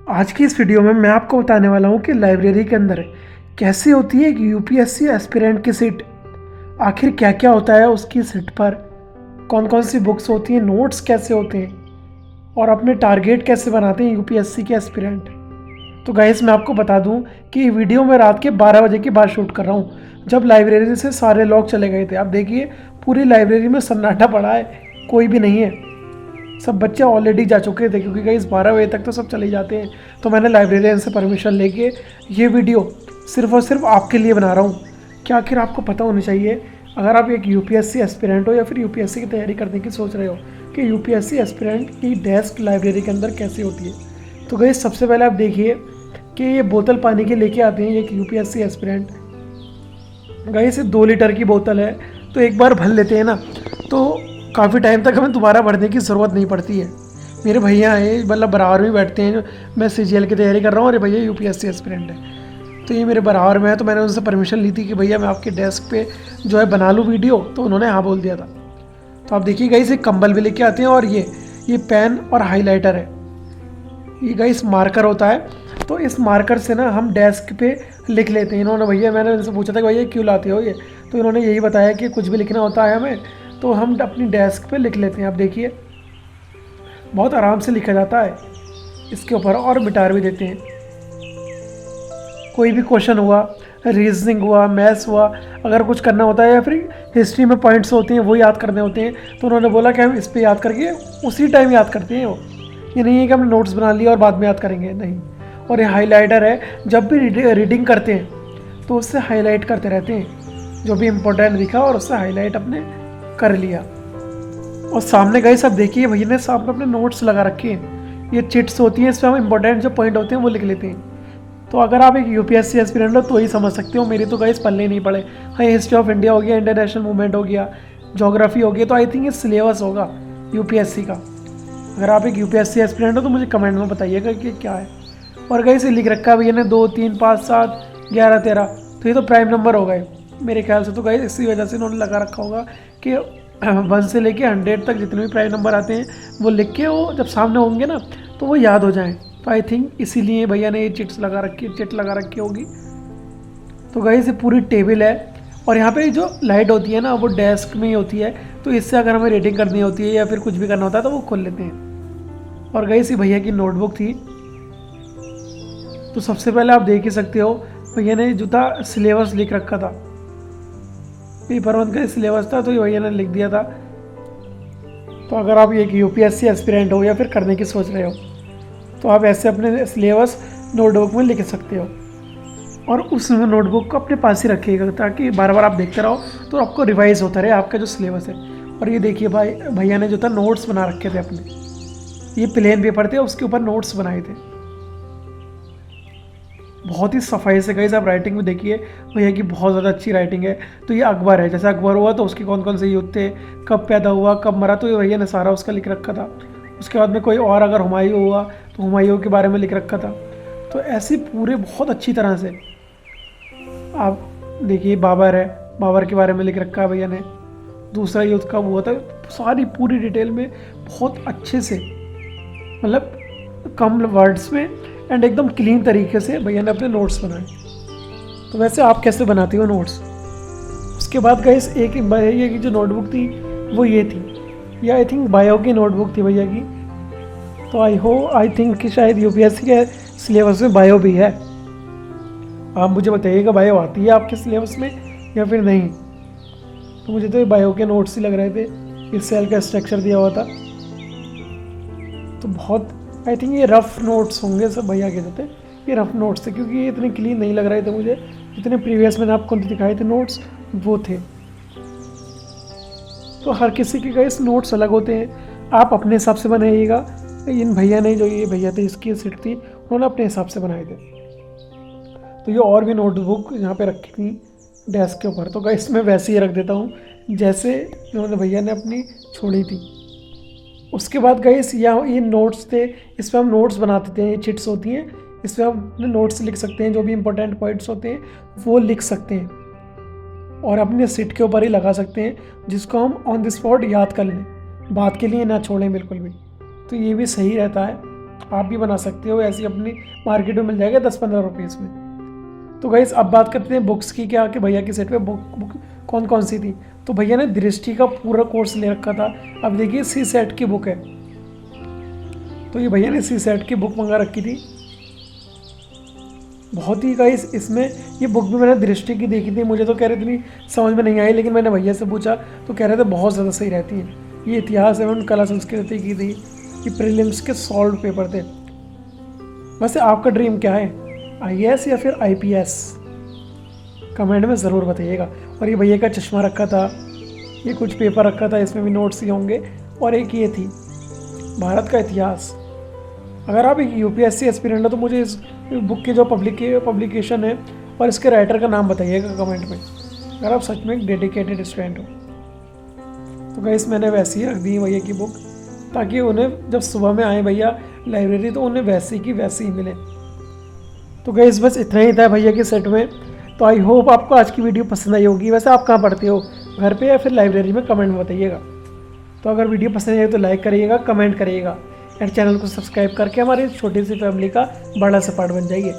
आज की इस वीडियो में मैं आपको बताने वाला हूँ कि लाइब्रेरी के अंदर कैसे होती है एक यूपीएससी एस्पिरेंट की सीट। आखिर क्या क्या होता है उसकी सीट पर, कौन कौन सी बुक्स होती हैं, नोट्स कैसे होते हैं और अपने टारगेट कैसे बनाते हैं यूपीएससी के एस्पिरेंट। तो गाइस मैं आपको बता दूं कि ये वीडियो मैं रात के 12 बजे के बाद शूट कर रहा हूँ, जब लाइब्रेरी से सारे लोग चले गए थे। आप देखिए पूरी लाइब्रेरी में सन्नाटा पड़ा है, कोई भी नहीं है। सब बच्चे ऑलरेडी जा चुके थे क्योंकि गाइस 12 बजे तक तो सब चले जाते हैं। तो मैंने लाइब्रेरियन से परमिशन लेके ये वीडियो सिर्फ और सिर्फ आपके लिए बना रहा हूँ। क्या आखिर आपको पता होना चाहिए, अगर आप एक यूपीएससी एस्पिरेंट हो या फिर यूपीएससी की तैयारी करने की सोच रहे हो, कि यूपीएससी एस्पिरेंट की डेस्क लाइब्रेरी के अंदर कैसे होती है। तो गाइस सबसे पहले आप देखिए कि ये बोतल पानी के लेके आते हैं एक यूपीएससी एस्पिरेंट। गाइस 2 लीटर की बोतल है, तो एक बार भर लेते हैं ना तो काफ़ी टाइम तक हमें दोबारा भरने की ज़रूरत नहीं पड़ती है। मेरे भैया हैं, मतलब बराबर में बैठते हैं, मैं सीजीएल की तैयारी कर रहा हूँ और भैया यूपीएससी एस्पिरेंट है, तो ये मेरे बराबर में है। तो मैंने उनसे परमिशन ली थी कि भैया मैं आपके डेस्क पे जो है बना लूँ वीडियो, तो उन्होंने हाँ बोल दिया था। तो आप देखिए गाइस एक कंबल भी लेके आते हैं और ये पेन और हाईलाइटर है। ये गाइस मार्कर होता है, तो इस मार्कर से ना हम डेस्क पे लिख लेते हैं। इन्होंने भैया, मैंने उनसे पूछा था कि भैया क्यों लाते हो ये, तो इन्होंने यही बताया कि कुछ भी लिखना होता है हमें तो हम अपनी डेस्क पे लिख लेते हैं। आप देखिए बहुत आराम से लिखा जाता है इसके ऊपर, और मिटार भी देते हैं। कोई भी क्वेश्चन हुआ, रीजनिंग हुआ, मैथ्स हुआ, अगर कुछ करना होता है या फिर हिस्ट्री में पॉइंट्स होते हैं वो याद करने होते हैं, तो उन्होंने बोला कि हम इस पर याद करके उसी टाइम याद करते हैं। वो ये नहीं है कि हमने नोट्स बना लिया और बाद में याद करेंगे, नहीं। और ये हाईलाइटर है, जब भी रीडिंग करते हैं तो उससे हाईलाइट करते रहते हैं, जो भी इम्पोर्टेंट दिखा और उससे हाईलाइट अपने कर लिया। और सामने गए सब देखिए भैया ने सामने अपने नोट्स लगा रखे हैं। ये चिट्स होती हैं, इसमें हम इंपॉर्टेंट जो पॉइंट होते हैं वो लिख लेते हैं। तो अगर आप एक यूपीएससी एस्पिरेंट हो तो ही समझ सकते हो। मेरे तो गाइस पल्ले नहीं पड़े। हाँ, हिस्ट्री ऑफ इंडिया हो गया, इंटरनेशनल मूवमेंट हो गया, ज्योग्राफी हो गया, तो आई थिंक ये सिलेबस होगा यूपीएससी का। अगर आप एक यूपीएससी एस्पिरेंट हो तो मुझे कमेंट में बताइएगा कि क्या है। और गाइस ये लिख रखा है भैया ने 2 3 5 7 11 13, तो ये तो प्राइम नंबर हो गए मेरे ख्याल से। तो गाइस इसी वजह से इन्होंने लगा रखा होगा कि 1 से लेके 100 तक जितने भी प्राइम नंबर आते हैं वो लिख के, वो जब सामने होंगे ना तो वो याद हो जाएं। तो आई थिंक इसीलिए भैया ने ये चिट लगा रखी होगी। तो गाइस ये पूरी टेबल है, और यहाँ पे जो लाइट होती है ना वो डेस्क में ही होती है, तो इससे अगर हमें रेटिंग करनी होती है या फिर कुछ भी करना होता है तो वो खोल लेते हैं। और गाइस ये भैया की नोटबुक थी, तो सबसे पहले आप देख ही सकते हो भैया ने जो था सिलेबस लिख रखा था। पेपर 1 का सिलेबस था, तो ये भैया ने लिख दिया था। तो अगर आप एक यूपीएससी एस्पिरेंट हो या फिर करने की सोच रहे हो तो आप ऐसे अपने सिलेबस नोटबुक में लिख सकते हो, और उस नोटबुक को अपने पास ही रखिएगा ताकि बार बार आप देखते रहो तो आपको रिवाइज होता रहे आपका जो सिलेबस है। और ये देखिए भाई भैया ने जो था नोट्स बना रखे थे अपने, ये प्लेन पेपर थे उसके ऊपर नोट्स बनाए थे। बहुत ही सफाई से गाइस आप राइटिंग में देखिए भैया की बहुत ज़्यादा अच्छी राइटिंग है। तो ये अकबर है, जैसे अकबर हुआ तो उसके कौन कौन से युद्ध थे, कब पैदा हुआ, कब मरा, तो ये भैया ने सारा उसका लिख रखा था। उसके बाद में कोई और अगर हुमायूं हुआ तो हुमायूं के बारे में लिख रखा था। तो ऐसे पूरे बहुत अच्छी तरह से आप देखिए, बाबर है, बाबर के बारे में लिख रखा है भैया ने, दूसरा युद्ध कब हुआ था, सारी पूरी डिटेल में बहुत अच्छे से, मतलब कम वर्ड्स में एंड एकदम क्लीन तरीके से भैया ने अपने नोट्स बनाए। तो वैसे आप कैसे बनाती हो नोट्स। उसके बाद गाइस एक भैया की जो नोटबुक थी वो ये थी, या आई थिंक बायो की नोटबुक थी भैया की। तो आई थिंक कि शायद यूपीएससी के सिलेबस में बायो भी है। आप मुझे बताइएगा बायो आती है आपके सिलेबस में या फिर नहीं। तो मुझे तो ये बायो के नोट्स ही लग रहे थे, इस सेल का स्ट्रक्चर दिया हुआ था। तो बहुत आई थिंक ये रफ़ नोट्स होंगे सब भैया के जो थे, ये रफ़ नोट्स थे क्योंकि ये इतने क्लीन नहीं लग रहे थे मुझे। जितने प्रीवियस मैंने आपको दिखाए थे नोट्स वो थे। तो हर किसी के गाइस नोट्स अलग होते हैं, आप अपने हिसाब से बनाइएगा। इन भैया ने, जो ये भैया थे इसकी सीट थी, उन्होंने अपने हिसाब से बनाए थे। तो ये और भी नोटबुक यहाँ पे रखी थी डेस्क के ऊपर, तो गाइस मैं वैसे ही रख देता हूँ जैसे इन्होंने भैया ने अपनी छोड़ी थी। उसके बाद गाइस ये नोट्स थे, इस पर हम नोट्स बनाते थे। ये चिट्स होती हैं, इस पर हम अपने नोट्स लिख सकते हैं, जो भी इंपॉर्टेंट पॉइंट्स होते हैं वो लिख सकते हैं और अपने सीट के ऊपर ही लगा सकते हैं, जिसको हम ऑन द स्पॉट याद कर लें, बात के लिए ना छोड़ें बिल्कुल भी। तो ये भी सही रहता है। आप भी बना सकते हो, ऐसी अपनी मार्केट में मिल जाएगा 10-15 रुपीज़ में। तो गाइस अब बात करते हैं बुक्स की, क्या कि भैया की सेट पे बुक कौन कौन सी थी। तो भैया ने दृष्टि का पूरा कोर्स ले रखा था। अब देखिए सी सेट की बुक है, तो ये भैया ने सी सेट की बुक मंगा रखी थी। बहुत ही गाइस इसमें ये बुक भी मैंने दृष्टि की देखी थी, मुझे तो कह रहे इतनी समझ में नहीं आई, लेकिन मैंने भैया से पूछा तो कह रहे थे बहुत ज़्यादा सही रहती है। ये इतिहास एवं कला संस्कृति की थी, ये प्रीलिम्स के सॉल्व पेपर थे। वैसे आपका ड्रीम क्या है, आईएएस या फिर आईपीएस? कमेंट में ज़रूर बताइएगा। और ये भैया का चश्मा रखा था, ये कुछ पेपर रखा था, इसमें भी नोट्स ही होंगे। और एक ये थी भारत का इतिहास। अगर आप एक यूपीएससी एस्पिरेंट हो तो मुझे इस बुक की जो पब्लिकेशन है और इसके राइटर का नाम बताइएगा कमेंट में, अगर आप सच में एक डेडिकेटेड स्टूडेंट हो। तो गाइस मैंने वैसे ही रख दी भैया की बुक, ताकि उन्हें जब सुबह में आए भैया लाइब्रेरी तो उन्हें वैसी की वैसी ही मिले। तो गाइस बस इतना ही था भैया के सेट में। तो आई होप आपको आज की वीडियो पसंद आई होगी। वैसे आप कहाँ पढ़ते हो, घर पे या फिर लाइब्रेरी में, कमेंट में बताइएगा। तो अगर वीडियो पसंद आई तो लाइक करिएगा, कमेंट करिएगा, एंड चैनल को सब्सक्राइब करके हमारी छोटी सी फैमिली का बड़ा सा पार्ट बन जाइए।